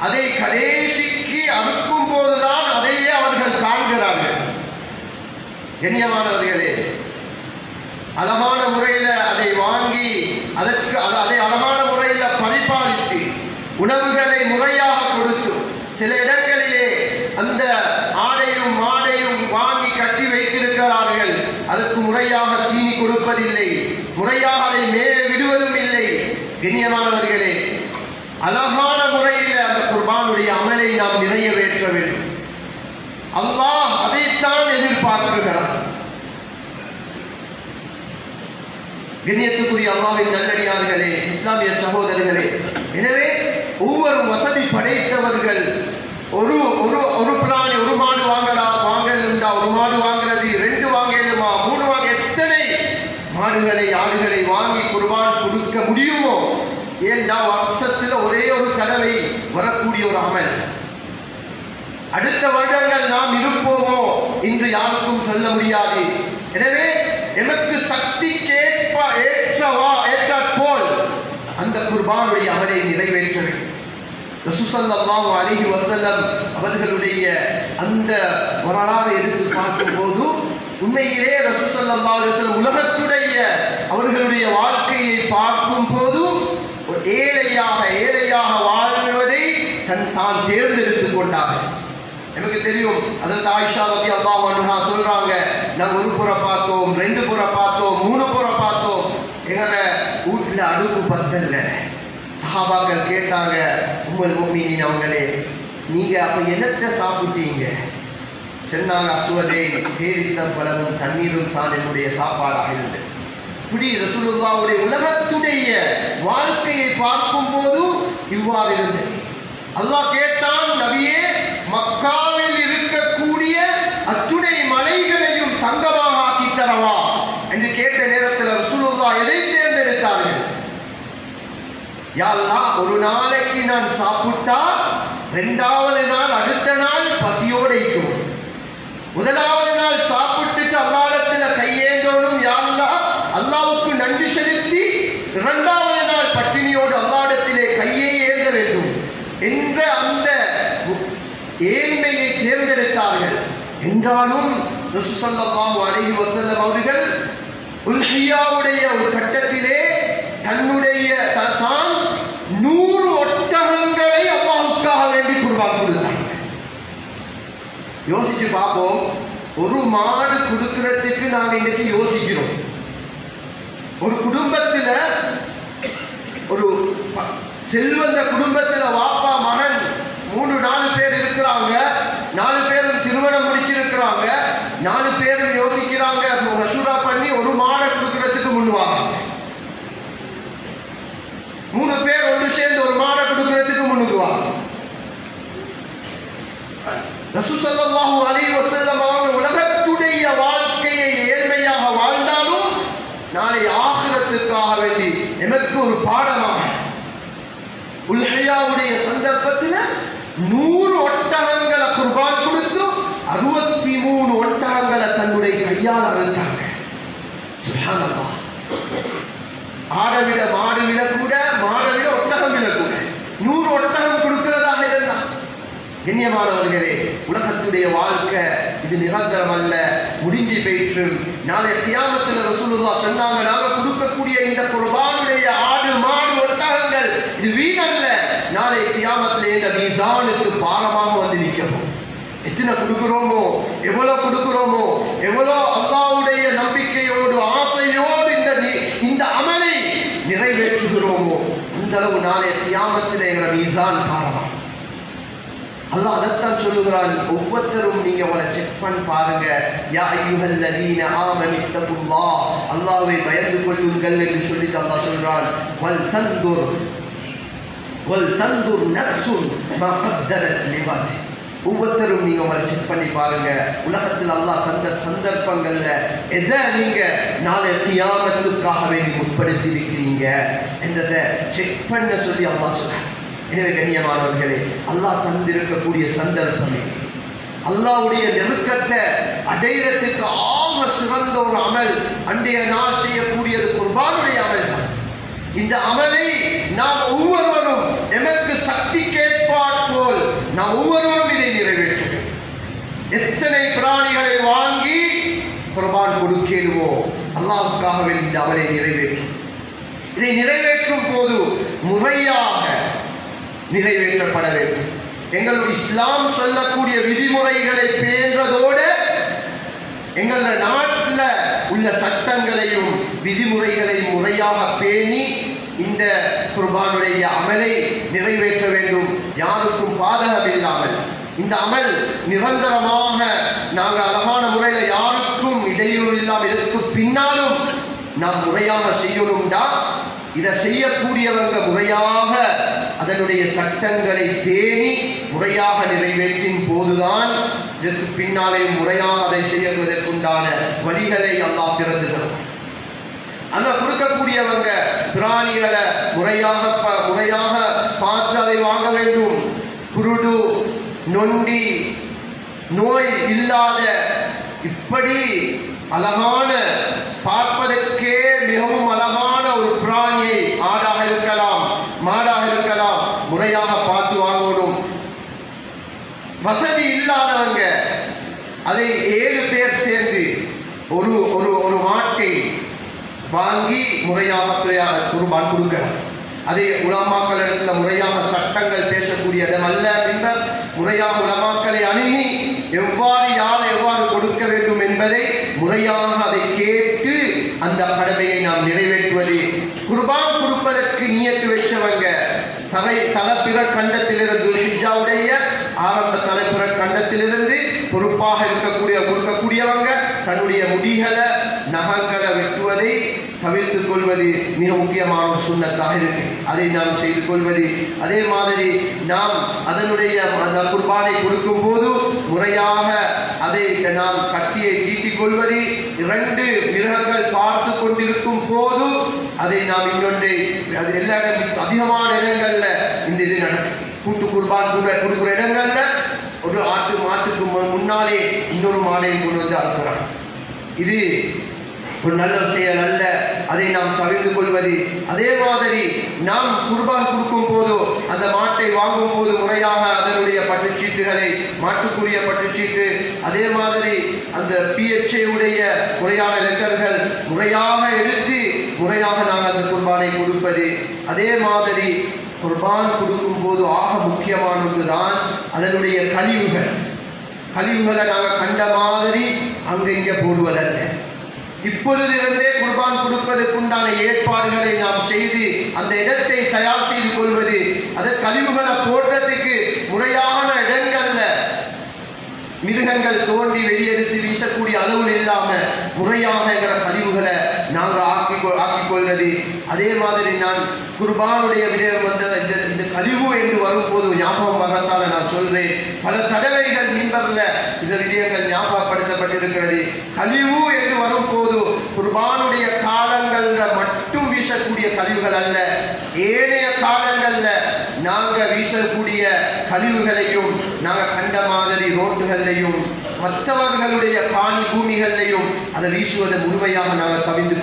அதை கடைசிக்கு அறுக்கும் போதுதான் அதையே அவர்கள் காண்கிறார்கள். கண்ணியமானவர்களே, அழகான முறையில் அதை வாங்கி அதை அழகான முறையில் பரிபாலித்து உணவுகளை முறையாக கொடுத்து, சில இடங்களிலே அந்த ஆடையும் மாடையும் வாங்கி கட்டி வைத்திருக்கிறார்கள், அதற்கு முறையாக தீனி கொடுப்பதில்லை, முறையாக அதை மேலே விடுவதும் இல்லை. கண்ணியமானவர்களே, அழகான முறையில் அந்த குர்பானுடைய அமலை நாம் நிறைவேற்ற வேண்டும். அல்லாஹ் அதைத்தான் எதிர்பார்க்கிறார். கண்ணியத்துக்குரிய அல்லாஹ்வின் நல்லடியார்களே, இஸ்லாமிய சகோதரர்களே, எனவே ஒவ்வொரு வசதி படைத்தவர்கள் ஒரு ஒரு பிராணி, ஒரு மாடு வாங்கலுண்டா, ஒரு மாடு வாங்குறது, 2 வாங்கலுமா, 3 வாங்க, எத்தனை மாடுகளை ஆடுகளை வாங்கி குர்பான் கொடுக்க முடியுமோ? ஏன்னா வருஷத்தில் ஒரே ஒரு தடவை வரக்கூடிய ஒரு அமல். அடுத்த வருடங்கள் நாம் இருப்போமோ என்று யாருக்கும் சொல்ல முடியாது. எனவே எமக்கு சக்திக்கேற்ப ஏற்றாற்போல் அந்த குர்பானுடைய அமலை நிறைவேற்ற வேண்டும். ரசூல் ஸல்லல்லாஹு அலைஹி வஸல்லம் அவர்களுடைய அந்த வரலாறை எடுத்து பார்க்கும்போது உண்மையிலே ரசூல் ஸல்லல்லாஹு அலைஹி வஸல்லம் உலகத்துடைய அவர்களுடைய வாழ்க்கையை பார்க்கும் போது ஏழையாக வாழ்வதை தான் தேர்ந்தெடுத்துக் கொண்டார்கள். எனக்கு தெரியும், அதற்கு ஆயிஷா ரலியல்லாஹு அன்ஹா சொல்றாங்க, நாங்க ஒரு புற பார்த்தோம், 2 புற பார்த்தோம், 3 புற பார்த்தோம், எங்க வீட்டுல அடுப்பு பத்தல. சஹாபாக்கள் கேட்டாங்க, உம்முல் முஃமினீன் அவங்களே, நீங்க அப்ப என்னத்தை சாப்பிட்டீங்க? சொன்னாங்க, அஸ்வதே, பேரித்தம் பழமும் தண்ணீரும் தான் என்னுடைய சாப்பாடாக இருந்தது. இப்படி ரசூலுல்லாஹ்வுடைய உலகத்துடைய வாழ்க்கையை பார்க்கும் போது இவ்வாறு இருந்தது. அல்லாஹ் கேட்டான், நபியே, மக்காவில் இருக்கக்கூடிய அத்துணை மலைகளையும் தங்கமாக ஆக்கி தரவா என்று கேட்ட நேரத்தில் ரசூலுல்லாஹ் எதை தேர்ந்தெடுத்தார்கள்? யா அல்லாஹ், ஒரு நாளைக்கு நான் சாப்பிட்டா 2வது நாள் அடுத்த நாள் பசியோடு இருக்கும். முதலாவது நாள் சாப்பிட்டுட்டு அல்லாஹ்விடத்தில் கையேந்தோடும், யா அல்லாஹ், அல்லாஹ்வுக்கு நன்றி செலுத்தி 2வது நாள் பட்டினியோடு அல்லாஹ்விடத்திலே கையை ஏந்த வேண்டும் என்ற அந்த ஏழ்மையை தேர்ந்தெடுத்தார்கள். என்றாலும் ரசூல் ஸல்லல்லாஹு அலைஹி வஸல்லம் அவர்கள் உல்ஹியாவுடைய ஒரு கட்டத்திலே தன்னுடைய தான் 100 ஒட்டகங்களை அல்லாஹ்வுக்காக வேண்டி குர்பான் கொடுத்தாங்க. யோசிச்சு பார்ப்போம், ஒரு மாடு கொடுக்கிறதுக்கு நாங்க இன்னைக்கு யோசிக்கிறோம். ஒரு குடும்பத்தில், ஒரு செல்வந்த குடும்பத்தில் வாப்பா மகன் 3-4 பேர் இருக்கிறாங்க. 4 பேரும் திருமணம் முடிச்சிருக்கிறாங்க. 4 பேரும் யோசிக்கிறாங்க, மசூரா பண்ணி ஒரு மாடை கொடுக்கறதுக்கு முன்னுவாங்க. 3 பேர் ஒன்று சேர்ந்து ஒரு மாடை கொடுக்கறதுக்கு முன்னுக்குவாங்க. ரசூல் ஸல்லல்லாஹு அலைஹி வஸல்லம் அவங்க உலகத்துடைய வாழ்க்கையை ஏழ்மையாக வாழ்ந்தாலும் நாளை ஆகிரத்துக்காக வேண்டி எமக்கு ஒரு பாடமாக உல்ஹியாவுடைய சந்தர்ப்பத்தில் 100 ஒட்டகங்களை குர்பான் கொடுத்து 63 ஒட்டகங்களை தன்னுடைய கையால் அறுத்தாங்க. சுப்ஹானல்லாஹ். ஆடை விட மாடு விடக்கூட, மாடை விட ஒட்டகம் விடக்கூட. 100 ஒட்டகம் கொடுக்கிறதாக இருந்தான். கண்ணியமானவர்களே, உலகத்துடைய வாழ்க்கை இது நிரந்தரம் அல்ல, முடிஞ்சு போயிற்று. நாளை கியாமத்தில் ரசூலுல்லாஹ் சொன்னாங்க, நாங்க கொடுக்கக்கூடிய இந்த குர்பானுடைய ஆடு மாடு ஒட்டகங்கள் இது வீணல்ல, நாளை கியாமத்தில் இந்த மீசானுக்கு பாரமாக வந்து நிற்கும். எத்தனை கொடுக்கிறோமோ, எவ்வளவு கொடுக்கிறோமோ, எவ்வளவு அல்லாஹ்வுடைய நம்பிக்கையோடு ஆசையோடு இந்த அமலை நிறைவேற்றுகிறோமோ, அந்த அளவு நாளை கியாமத்தில் என்ற மீசான் பாரமாக. அல்லாஹ் அதைத்தான் சொல்லுகிறான். ஒவ்வொருத்தரும் நீங்க அவளை செக் பண்ணி பாருங்க. யா அய்யுஹல்லதீன ஆமனு தகுல்லாஹ், அல்லாஹ்வை பயந்து கொள்ளுங்கள் என்று சொல்லிட்டு அல்லாஹ் சொல்றான். வல் தன்துர் நஃப்சுன் மா கத்தரத் லிகாத். ஒவ்வொருத்தரும் நீங்க அவளை செக் பண்ணி பாருங்க. உலகத்தில் அல்லாஹ் தந்த சந்தர்ப்பங்கள்ல எதை நீங்க நாளை கியாமத்துக்காக வேண்டி முற்படுத்தி இருக்கிறீங்க என்றதை செக் பண்ண சொல்லி அல்லாஹ் சொல்றான். எனவே கண்ணியமானவர்களே, அல்லாஹ் தந்திருக்கக்கூடிய சந்தர்ப்பமே அல்லாஹ்வுடைய நெருக்கத்தை அடையிறதுக்கு ஆக சிறந்த ஒரு அமல் அன்றைய நாள் செய்யக்கூடியது குர்பானுடைய அமல் தான். இந்த அமலை நாம் ஒவ்வொருவரும் எமக்கு சக்தி கேட்பார் போல் நாம் ஒவ்வொருவரும் இதை நிறைவேற்றுவோம். எத்தனை பிராணிகளை வாங்கி குர்பான் கொடுக்கிறோமோ அல்லாஹ்வுக்காக இந்த அமலை நிறைவேற்றும். இதை நிறைவேற்றும் போது முறையாக நிறைவேற்றப்பட வேண்டும். எங்களுடைய இஸ்லாம் சொல்லக்கூடிய விதிமுறைகளை பேணுவதோடு எங்களுடைய நாட்டில் உள்ள சட்டங்களையும் விதிமுறைகளையும் முறையாக பேணி இந்த குர்பானுடைய அமலை நிறைவேற்ற வேண்டும். யாருக்கும் பாதகம் இல்லாமல் இந்த அமல் நிரந்தரமாக நாங்கள் அழகான முறையில் யாருக்கும் இடையூறு இல்லாமல் இதற்கு பின்னாலும் நாம் முறையாக செய்யணும்டா இதை செய்யக்கூடியவங்க முறையாக அதனுடைய சட்டங்களை பேணி முறையாக நிறைவேற்றும் போதுதான் இதற்கு பின்னாலே முறையாக அதை செய்வதற்குண்டான வழிகளை அல்லாஹ் திறந்துகிறோம். ஆனால் கொடுக்கக்கூடியவங்க பிராணிகளை முறையாக பார்த்து அதை வாங்க வேண்டும். குருடு, நொண்டி, நோய் இல்லாத இப்படி அழகான பார்ப்பதற்கே மிகவும் அழகான ஒரு பிராணியை, ஆடாக இருக்கலாம் மாடாக இருக்கலாம், முறையாக பார்த்து வாங்கணும். வசதி இல்லாதவங்க அதை 7 பேர் சேர்ந்து ஒரு ஒரு ஒரு மாட்டை வாங்கி முறையாக குர்பான் கொடுக்கலாம். அதை உலமாக்கள் இடத்துல முறையாக சட்டங்கள் பேசக்கூடிய இடம் அல்ல என்பர் முறையாக உலமாக்களை அணுகி எவ்வாறு கொடுக்க வேண்டும் என்பதை முறையாக அதை கேட்டு அந்த கடமையை நாம் நிறைவேற்றுவது. குர்பான் கொடுப்பதற்கு நியத்து வச்சவங்க தலைப்பிற கண்டத்திலிருந்து ஹிஜ்ஜாவுடைய ஆரம்ப தலைப்பிற கண்டத்திலிருந்து பொறுப்பாக கொடுக்கக்கூடியவங்க தன்னுடைய முடிகளை நகங்களை வெட்டுவதை தவிர்த்து கொள்வது மிக முக்கியமான ஒரு சுன்னத்தாக இருக்கு. அதை நாம் செய்து கொள்வது. அதே மாதிரி நாம் அதனுடைய குர்பானை கொடுக்கும் போது முறையாக அதை நாம் கத்தியை தீட்டிக் கொள்வது. 2 மிருகங்கள் பார்த்து கொண்டிருக்கும் போது அதை நாம் இன்னொன்றை அது எல்லா இடங்களும் அதிகமான இடங்கள்ல இந்த இது நடக்கும். கூட்டு குர்பான் கொடுக்குற இடங்கள்ல ஒரு மாட்டுக்கு முன்னாலே இன்னொரு மாடை கொண்டு வந்து அறுக்கிறான். இது ஒரு நல்ல செயல் அல்ல. அதை நாம் தவிர்த்து கொள்வது. அதே மாதிரி நாம் குர்பான் கொடுக்கும் போது அந்த மாட்டை வாங்கும் போது முறையாக அதனுடைய பற்றுச்சீட்டுகளை, மாட்டுக்குரிய பற்றுச்சீட்டு, அதே மாதிரி அந்த PHA உடைய முறையான லெட்டர்கள் முறையாக எடுத்து முறையாக நாங்கள் அந்த குர்பானை கொடுப்பது. அதே மாதிரி குர்பான் கொடுக்கும் போது ஆக முக்கியமானது தான் அதனுடைய கழிவுகளை நாங்கள் கண்ட மாதிரி அங்கே போடுவதல்ல. இப்பொழுதிருந்தே குர்பான் கொடுப்பதற்குண்டான ஏற்பாடுகளை நாம் செய்து அந்த இடத்தை தயார் செய்து கொள்வது. அதை கழிவுகளை போடுறதுக்கு முறையான இடங்கள்ல மிருகங்கள் தோண்டி வெளியெடுத்து வீசக்கூடிய அளவில் இல்லாமல் முறையாக கழிவுகளை நாங்கள் ஆக்கிக் கொள்வது. அதே மாதிரி நான் குர்பானுடைய விடயம் வந்த இந்த கழிவு என்று வரும்போது ஞாபகம் வரத்தால நான் சொல்றேன். பல தடவைகள் மின்பர்ல இந்த விடயங்கள் ஞாபகப்படுத்தப்பட்டிருக்கிறது. கழிவு என்று வரும்போது குர்பானுடைய காலங்கள்ல மட்டும் வீசக்கூடிய கழிவுகள் அல்ல, ஏனைய காலங்கள்ல நாங்கள் வீசக்கூடிய கழிவுகளையும் நாங்கள் கண்ட மாதிரி ரோட்டுகளையும் மற்றவர்களுடைய காணி பூமிகளையும் அதை வீசுவதை முழுமையாக நாங்கள் தவிர்த்து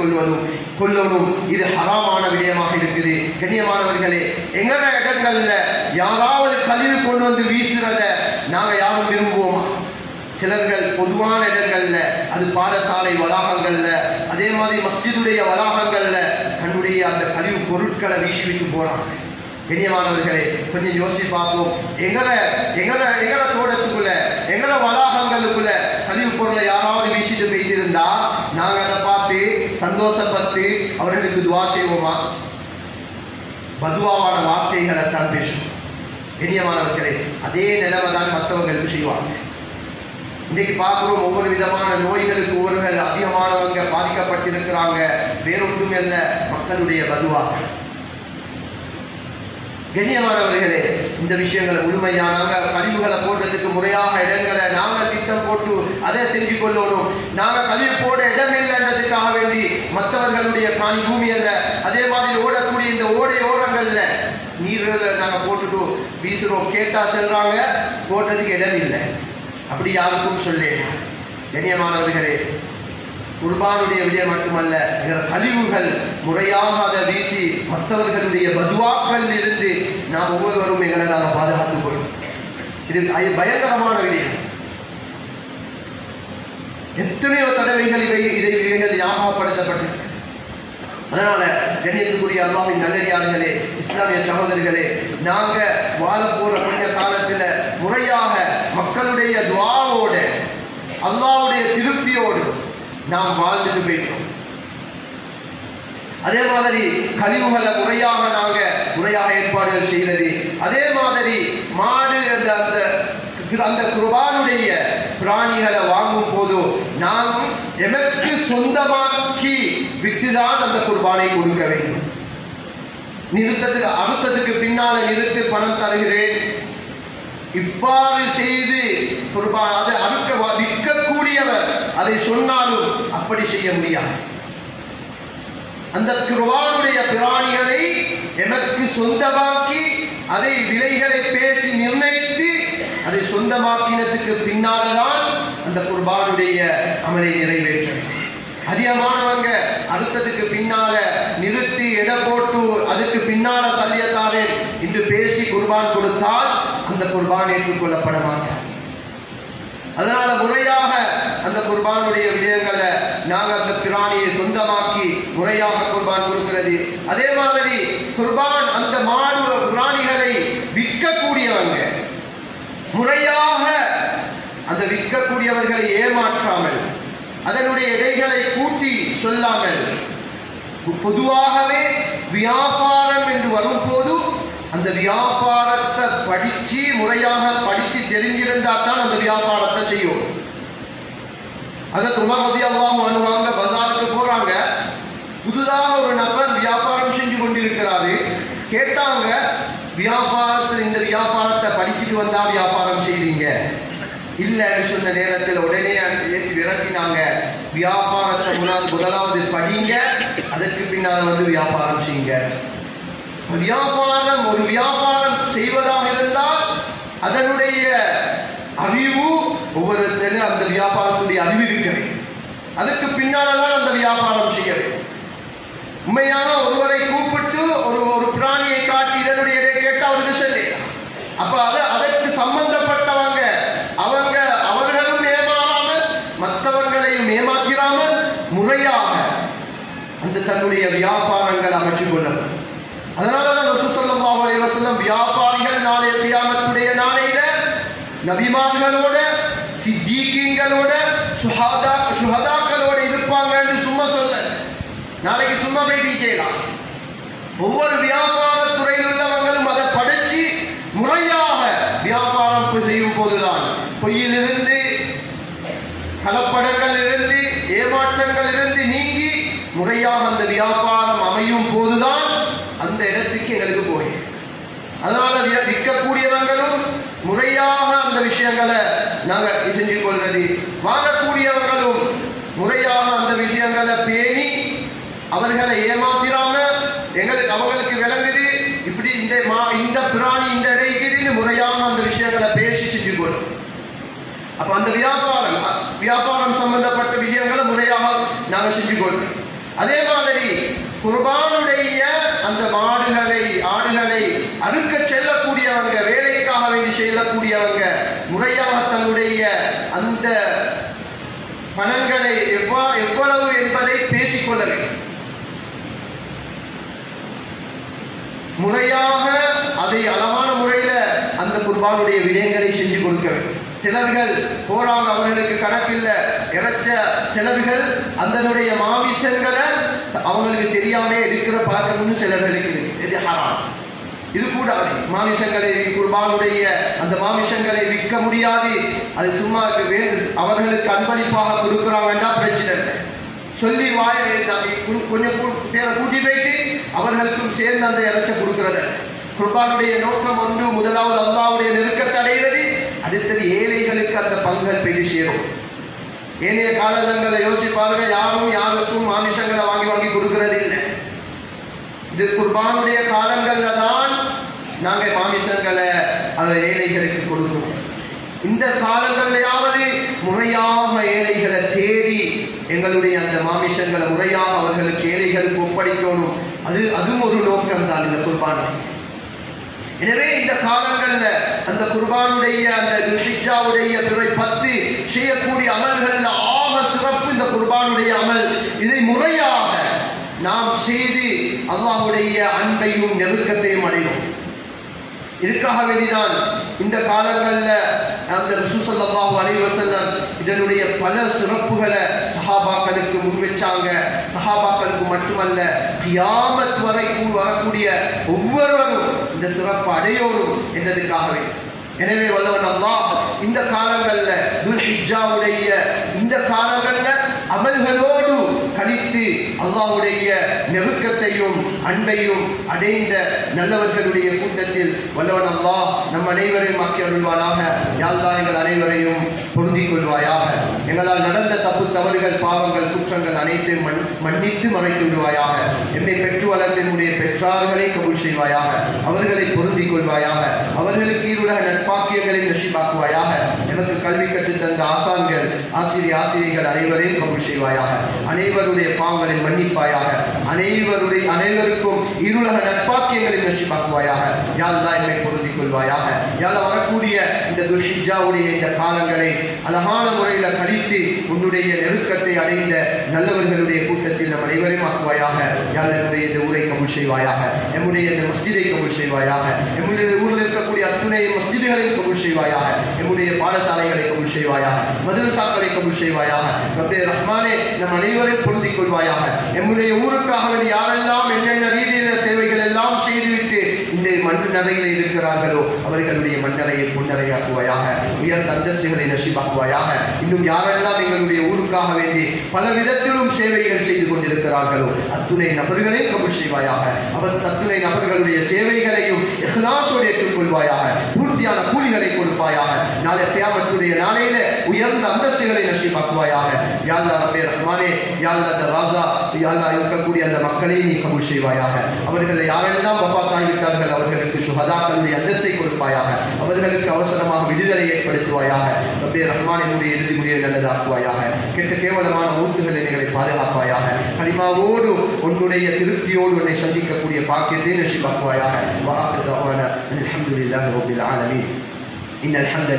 கொள்ளணும். இது ஹராமான விடயமாக இருக்குது. கண்ணியமானவர்களே, எங்கட இடங்கள்ல யாராவது கழிவு கொண்டு வந்து வீசுறத நாங்கள் யாரும் விரும்புவோமா? சிலர்கள் பொதுவான இடங்கள்ல, அது பாடசாலை வளாகங்கள்ல, அதே மாதிரி மஸ்ஜிதுடைய வளாகங்கள்ல தன்னுடைய அந்த கழிவு பொருட்களை வீசிவிட்டு போறாங்க. கண்ணியமானவர்களே, கொஞ்சம் யோசிச்சு பார்ப்போம். எங்கட தோட்டத்துக்குள்ள, எங்கட வளாகங்களுக்குள்ள கழிவு பொருளை யாராவது வீசிட்டு போய்த்திருந்தா நாங்கள் அதை பார்த்து சந்தோஷப்பட்டு அவர்களுக்கு துவா செய்வோமா? பதுவாவான வார்த்தைகளை தான் பேசுவோம். கண்ணியமானவர்களே, அதே நிலைமை தான் மற்றவங்களுக்கு செய்வாங்க. இன்றைக்கு பார்க்கிறோம், ஒவ்வொரு விதமான நோய்களுக்கு ஒருவர்கள் அதிகமானவங்க பாதிக்கப்பட்டிருக்கிறாங்க. வேறொன்றும் அல்ல, மக்களுடைய பதுவா. கண்ணியமானவர்களே, இந்த விஷயங்களை முழுமையாக கழிவுகளை போடுறதுக்கு முறையாக இடங்களை நாங்கள் திட்டம் போட்டு அதை செஞ்சு கொள்ளணும். நாங்கள் கழிவு போட இடம் இல்லைன்றதுக்காக வேண்டி மற்றவர்களுடைய காணி பூமி அல்ல, அதே மாதிரி ஓடக்கூடிய இந்த ஓடை ஓரங்கள்ல நீர்களை நாங்கள் போட்டுட்டு வீசுறோம். கேட்டா செல்றாங்க, போட்டதுக்கு இடம் இல்லை. அப்படி யாருக்கும் சொல்ல. கண்ணியமானவர்களே, குர்பானுடைய விடயம் மட்டுமல்ல, கழிவுகள் முறையாக அதை வீசி மற்றவர்களுடைய பதுவாக்கள் இருந்து நாம் ஒவ்வொருவரும் எங்களை நாங்கள் பாதுகாத்துக் கொள்ளும். இது பயங்கரமான விடயம். எத்தனையோ தடவைகள் இவைகள் ஞாபகப்படுத்தப்பட்டிருக்கு. அதனால கண்ணியத்துக்குரிய அல்லாஹ்வின் நல்லடியார்களே, இஸ்லாமிய சகோதரர்களே, நாங்க வாழ போற கொஞ்ச காலத்துல முறையாக மக்களுடைய துஆவோட, அல்லாஹ்வுடைய திருப்தியோடு நாம் வாழ்ந்துட்டு போயிட்டோம். அதே மாதிரி கழிவுகளை முறையாக ஏற்பாடுகள் செய்கிறது. அதே மாதிரி மாடு அந்த குர்பானுடைய பிராணிகளை வாங்கும் போது நாம் எமக்கு சொந்தமாக்கி விட்டுதான் அந்த குர்பானை கொடுக்க வேண்டும். அறுத்ததுக்கு பின்னால நிறுத்து பணம் தருகிறேன் இவ்வாறு செய்து குர்பான் அதை விற்கக்கூடியவர் அதை சொன்னாலும் அப்படி செய்ய முடியாது. அந்த குர்பானுடைய பிராணிகளை எமக்கு சொந்தமாக்கி அதை விலைகளை பேசி நிர்ணயித்து அதை சொந்தமாக்கினதுக்கு பின்னால்தான் அந்த குர்பானுடைய அமலை நிறைவேற்ற. அதிகமானவங்க அறுத்ததுக்கு பின்னால நிறுத்தி எடை போட்டு அதுக்கு பின்னால சல்லியத்தாரே என்று பேசி குர்பான் கொடுத்தால் அந்த குர்பான் ஏற்றுக்கொள்ளப்பட மாட்டார். அதனால முறையாக அந்த குர்பானுடைய விடயங்களை நாங்கள் அந்த பிராணியை சொந்தமாக்கி முறையாக குர்பான் கொடுக்கிறது. அதே மாதிரி குர்பான் அந்த மாடு பிராணிகளை விற்கக்கூடியவங்க முறையாக அந்த விற்கக்கூடியவர்களை ஏமாற்றாமல், அதனுடைய எடைகளை கூட்டி சொல்லாமல், பொதுவாகவே வியாபாரம் என்று வரும்போது அந்த வியாபாரத்தை படிச்சு முறையாக படித்து தெரிஞ்சிருந்தா தான் அந்த வியாபாரத்தை செய்யும். அதை துமாதி அல்லாஹ் அனுவாங்க பஜாருக்கு போறாங்க. புதுதாக ஒரு நபர் வியாபாரம் செஞ்சு கொண்டிருக்கிறாரு. கேட்டாங்க, வியாபாரத்தில் இந்த வியாபாரத்தை படிச்சுட்டு வந்தா வியாபாரம் செய்வீங்க? இல்லைன்னு சொன்ன நேரத்தில் உடனே ஏற்றி விரட்டினாங்க. வியாபாரத்தை முதலாவது படிங்க, அதற்கு பின்னால் வந்து வியாபாரம் செய்யுங்க. ஒரு வியாபாரம் செய்வதாக இருந்தால் அதனுடைய அறிவு ஒவ்வொருத்தரும் அந்த வியாபாரத்துடைய அறிவு இருக்கிறது. அதுக்கு பின்னால்தான் அந்த வியாபாரம் செய்ய வேண்டும். உண்மையாக ஒருவரை கூப்பிட்டு ஒரு பிராணியை காட்டி இதனுடைய கேட்டு அவருக்கு சொல்லலாம். அப்ப அதற்கு சம்பந்தப்பட்டவங்க அவர்களும் ஏமாறாமல் மற்றவர்களையும் ஏமாற்றாமல் முறையாக அந்த தன்னுடைய வியாபாரங்கள் அமைச்சுக் கொள்ளலாம். அதனாலதான் ரசூல் ஸல்லல்லாஹு அலைஹி வஸல்லம் வியாபாரிகள் நாளைய கியாமத்துடைய நாளையில நபிமார்களோட, சித்தீகீன்களோட, சுஹதாக்களோட இருப்பாங்கன்னு சும்மா சொல்ல. நாளைக்கு சும்மா போய் செய்யலாம். ஒவ்வொரு வியாபார துறையில் உள்ளவங்களும் அதை படிச்சு முறையாக வியாபாரம் செய்யும் போதுதான் பொய்யிலிருந்து, கலப்படங்கள் இருந்து, ஏமாற்றங்கள் இருந்து நீங்கி முறையாக அந்த வியாபாரம் அமையும் போதுதான் அந்த இடத்துக்கு எங்களுக்கு போய். அதனால விற்கக்கூடியவங்களும் முறையாக அந்த விஷயங்களை நாங்கள் செஞ்சு கொள்வது, வாங்கக்கூடியவர்களும் முறையாக அந்த விஷயங்களை பேணி அவர்களை ஏமாத்திராம அவங்களுக்கு விளங்குது இப்படி இந்த பிராணி இந்த இடைக்குது முறையாக அந்த வியாபாரம் சம்பந்தப்பட்ட விஷயங்களை முறையாக நாங்கள் செஞ்சு கொள்கிறோம். அதே மாதிரி குர்பானுடைய அந்த மாடுகளை ஆடுகளை அறுக்க செல்லக்கூடியவங்க, வேலைக்காக வேண்டி செல்லக்கூடியவங்க முறையாக தன்னுடைய அந்த பணங்களை எவ்வளவு என்பதை பேசிக்கொள்ள வேண்டும். முறையாக அதை அழகான முறையில அந்த குர்பானுடைய விடயங்களை செஞ்சு கொடுக்க வேண்டும். சிலர்கள் போறாங்க, அவர்களுக்கு கணக்கில்லை இறைச்ச சிலர்கள் அதனுடைய மாமிசங்களை அவங்களுக்கு தெரியாமலே இருக்கிற பழக்கம்னு சிலர்களுக்கு இருக்கு. இது ஹராம், இது கூடாது. மாமிசங்களை குர்பானுடைய அந்த மாமிசங்களை விற்க முடியாது. அது சும்மா அவர்களுக்கு அன்பளிப்பாக கொடுக்குறாங்கன்னா பிரச்சனை இல்லை. சொல்லி கொஞ்சம் பேரை கூட்டி போயிட்டு அவர்களுக்கும் சேர்ந்து அந்த இறைச்ச கொடுக்கிறது. குர்பானுடைய நோக்கம் ஒன்று, முதலாவது அல்லாஹ்வுடைய நெருக்கத்தை அடைகிறது, அடுத்தது ஏழைகளுக்கு அந்த பங்குகள் போய் சேரும். ஏனைய காலங்களை யோசிப்பார்கள், யாருக்கும் மாமிசங்களை வாங்கி கொடுக்கிறது இல்லை. இது குர்பானுடைய காலங்கள்ல தான் நாங்கள் மாமிசங்களை அதை ஏழைகளுக்கு கொடுக்கிறோம். இந்த காலங்களையாவது முறையாக ஏழைகளை தேடி எங்களுடைய அந்த மாமிசங்களை முறையாக அவர்களுக்கு ஏழைகளுக்கு ஒப்படைக்கணும். அதுவும் ஒரு நோக்கம் தான் இந்த குர்பான். எனவே இந்த காலங்கள்ல அந்த குர்பானுடைய அந்த துல்ஹிஜ்ஜாவுடைய பிறை 10 செய்யக்கூடிய அமல்கள்ல ஆக சிறப்பு இந்த குர்பானுடைய அமல். இதை முறையாக நாம் செய்து அல்லாஹ்வுடைய அன்பையும் நெருக்கத்தையும் அடையும். இதுக்காக வேண்டிதான் இந்த காலங்களில் அந்த ரசூல் ஸல்லல்லாஹு அலைஹி வஸல்லம் இதனுடைய பல சிறப்புகளை சஹாபாக்களுக்கு முன்வச்சாங்க. சஹாபாக்களுக்கு மட்டுமல்ல, கியாமத் வரைக்கும் வரக்கூடிய ஒவ்வொருவரும் இந்த சிறப்பு அடையணும் என்பதற்காகவே. எனவே வல்லவன் அல்லாஹ் இந்த காலங்களில் துல்ஹிஜ்ஜாவுடைய இந்த காலங்களில் அமல்களோடு கழித்து அல்லாஹ்வுடைய நெருக்கத்தையும் அன்பையும் அடைந்த நல்லவர்களுடைய கூட்டத்தில் வல்லவன் அல்லாஹ் நம் அனைவரையும் ஆக்கி அருள்வானாக. யா அல்லாஹ் எங்கள் அனைவரையும் பொருந்திக் கொள்வாயாக. எங்களால் நடந்த தப்பு தவறுகள் பாவங்கள் குற்றங்கள் அனைத்தையும் மன்னித்து மறைத்து விடுவாயாக. எம்மை பெற்று வளர்ந்த என்னுடைய பெற்றார்களை கபூல் செய்வாயாக. அவர்களை பொருந்திக் கொள்வாயாக. அவர்களுக்கு ஈருலக நட்பாக்கியங்களை நஷீபாக்குவாயாக. எமக்கு கல்வி கற்றுத் தந்த ஆசான்கள் ஆசிரியர்கள் அனைவரையும் கபூல் செய்வாயாக. அனைவருடைய பாவங்களை மன்னிப்பாயாக. அனைவருக்கும் இருளக நட்பாக்கியங்களை நஷீபாக்குவாயாக. யா அல்லாஹ் என்னை பொருந்திக் கொள்வாயாக. யா அல்லாஹ் வரக்கூடிய இந்த துல்ஹிஜ்ஜாவுடைய இந்த காலங்களை அழகான முறையில் கழித்து உன்னுடைய நெருக்கத்தை அடைந்த நல்லவர்களுடைய கூட்டத்தில் நம் அனைவரையும் ஆக்குவாயாக. யா அல்லாஹ் என்னுடைய இந்த ஊரை கபூல் செய்வாயாக. நம்முடைய இந்த மஸ்ஜிதை கபூல் செய்வாயாக. நம்முடைய ஊரில் இருக்கக்கூடிய அத்துணை மஸ்ஜிதுகளையும் கபூல் செய்வாயாக. நம்முடைய பாடசாலைகளை கபூல் செய்வாயாக. மதரசாக்களை கபூல் செய்வாயாக. ரப்பே ரஹ்மானே நம் அனைவரையும் பொருந்திக் கொள்வாயாக. நம்முடைய ஊருக்காக வேண்டி யாரெல்லாம் என்னென்ன ரீதியில் சேவைகள் எல்லாம் செய்துவிட்டு இந்த மண்ணறையில் இருக்கிறார்களோ அவர்களுடைய மண்ணறையை பொன்னறையாக்குவாயாக. உயர்ந்த அந்தஸ்துகளை நஷீபாக்குவாயாக. இன்னும் யாரெல்லாம் எங்களுடைய ஊருக்காக வேண்டி பல விதத்திலும் சேவைகள் செய்து கொண்டிருக்கிறார்களோ அத்துணை நபர்களையும் கபூல் செய்வாயாக. அத்துணை நபர்களுடைய சேவைகளையும் இஹ்லாஸோடு ஏற்றுக்கொள்வாயாக. பூர்த்தியான கூலிகளை கொடுப்பாயாக. நாளை கியாமத்துடைய நாளையில உயர்ந்த அந்தஸ்துகளை நஷீபாக்குவாயாக. யா அல்லாஹ் ரப்பே ரஹ்மானே, யா அல்லாஹ் அந்த ராஸா, யா அல்லாஹ் இருக்கக்கூடிய அந்த மக்களை நீ கபூல் செய்வாயாக. அவர்கள் யாரெல்லாம் வஃபாத்தாகிவிட்டார்கள் அவர்களுக்கு சுஹதாக்களுடைய அந்தஸ்தை கொடுப்பாயாக. அவர்களுக்கு அவசரமாக விடுதலை ஏற்படுத்துவாயாக. ரப்பே ரஹ்மான் என்னுடைய இறுதி முடிவை நல்லதாக்குவாயாக. கெட்ட கேவலமான மூத்துகளை எங்களை பாதுகாப்பாயாக. கலிமாவோடு உன்னுடைய திருப்தியோடு உன்னை சந்திக்கக்கூடிய பாக்கியத்தை நஷீபாக்குவாயாக. வஆகிரு தஅவானா அல்ஹம்துலில்லாஹி ரப்பில் ஆலமீன். إن الحمد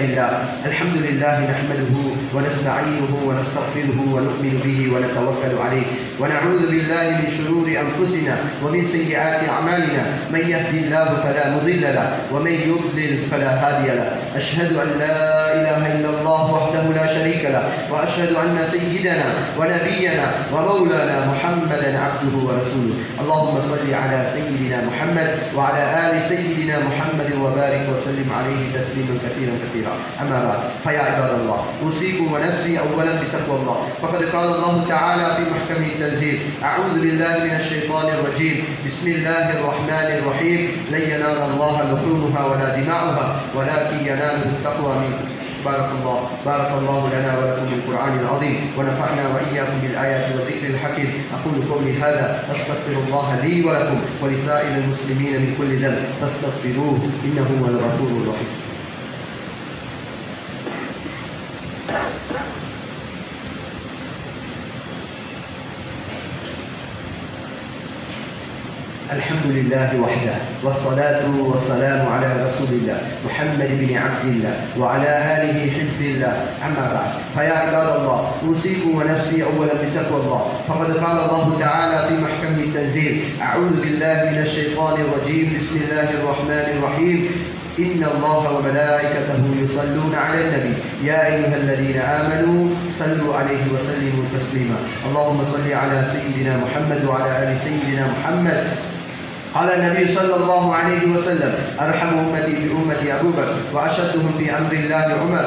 لله نحمده ونستعينه ونستغفره ونؤمن به ونتوكل عليه ونعوذ بالله من شرور أنفسنا ومن سيئات أعمالنا. من يهدي الله فلا مضل له ومن يضلل فلا هادي له. أشهد أن لا إله إلا الله وحده لا شريك له وأشهد أن سيدنا ونبينا ومولانا محمدا عبده ورسوله. اللهم صل على سيدنا محمد وعلى آل سيدنا محمد وبارك وسلم عليه تسليما كثيرا. أما بعد، فيا عباد الله، أوصيكم ونفسي أولا بتقوى الله. فقد قال الله تعالى في محكم التنزيل: أعوذ بالله من الشيطان الرجيم. بسم الله الرحمن الرحيم. لن ينال الله لحومها ولا دماؤها ولكن يناله التقوى منكم. بارك الله لنا ولكم بالقرآن العظيم ونفعنا وإياكم بالآيات والذكر الحكيم. أقول قولي هذا أستغفر الله لي ولكم ولسائر المسلمين من كل ذنب فاستغفروه إنه هو الغفور الرحيم. الحمد لله وحده والصلاة والسلام على رسول الله محمد بن عبد الله وعلى آله حزب الله. أما بعد فيا عباد الله أوصيكم ونفسي أولا بتقوى الله. فقد قال الله تعالى في محكمه التنزيل: أعوذ بالله من الشيطان الرجيم بسم الله الرحمن الرحيم إن الله وملائكته يصلون على النبي يا أيها الذين آمنوا صلوا عليه وسلموا تسليما. اللهم صل على سيدنا محمد وعلى آل سيدنا محمد. قال النبي صلى الله عليه وسلم: أرحم أمتي بأمتي أبو بكر وأشدهم في أمر الله عمر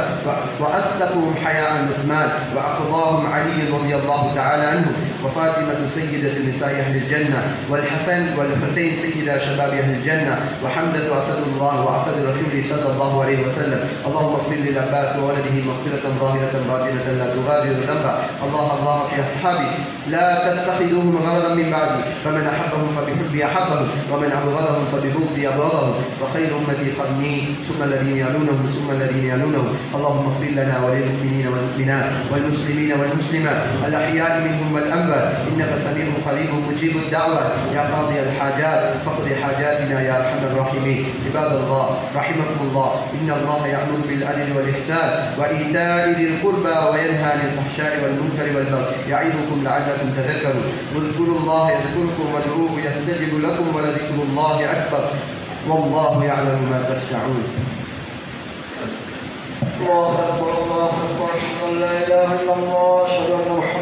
وأصدقهم حياء عثمان وأقضاهم علي رضي الله تعالى عنه وفاطمة سيدة نساء أهل الجنة والحسن والحسين سيدا شباب أهل الجنة وحمدة أسد الله وأسد رسوله صلى الله عليه وسلم. اللهم اغفر للعباس وولده مغفرة ظاهرة باطنة لا تغادر ذنبا. الله في أصحابي لا تتخذوهم غرضا من بعدي فمن أحبهم فبحبي أحبهم ومن أبغضهم فببغضي أبغضهم وخير أمتي قرني ثم الذين يلونهم ثم الذين يلونهم. اللهم اغفر لنا وللمؤمنين والمؤمنات والمسلمين والمسلمات الأحياء منهم والأموات إنك سميع قريب مجيب الدعوة يا قاضي الحاجات فاقض حاجاتنا يا أرحم الراحمين. عباد الله رحمكم الله إن الله يأمر بالعدل والإحسان وإيتاء ذي القربى وينهى عن الفحشاء والمنكر والبغي يعظكم لعلكم تذكرون. واذكروا الله يذكركم وادعوه يستجب لكم ولذكر الله أكبر والله يعلم ما تصنعون. الله أكبر الله أكبر أشهد أن لا إله إلا الله أشهد أن محمدا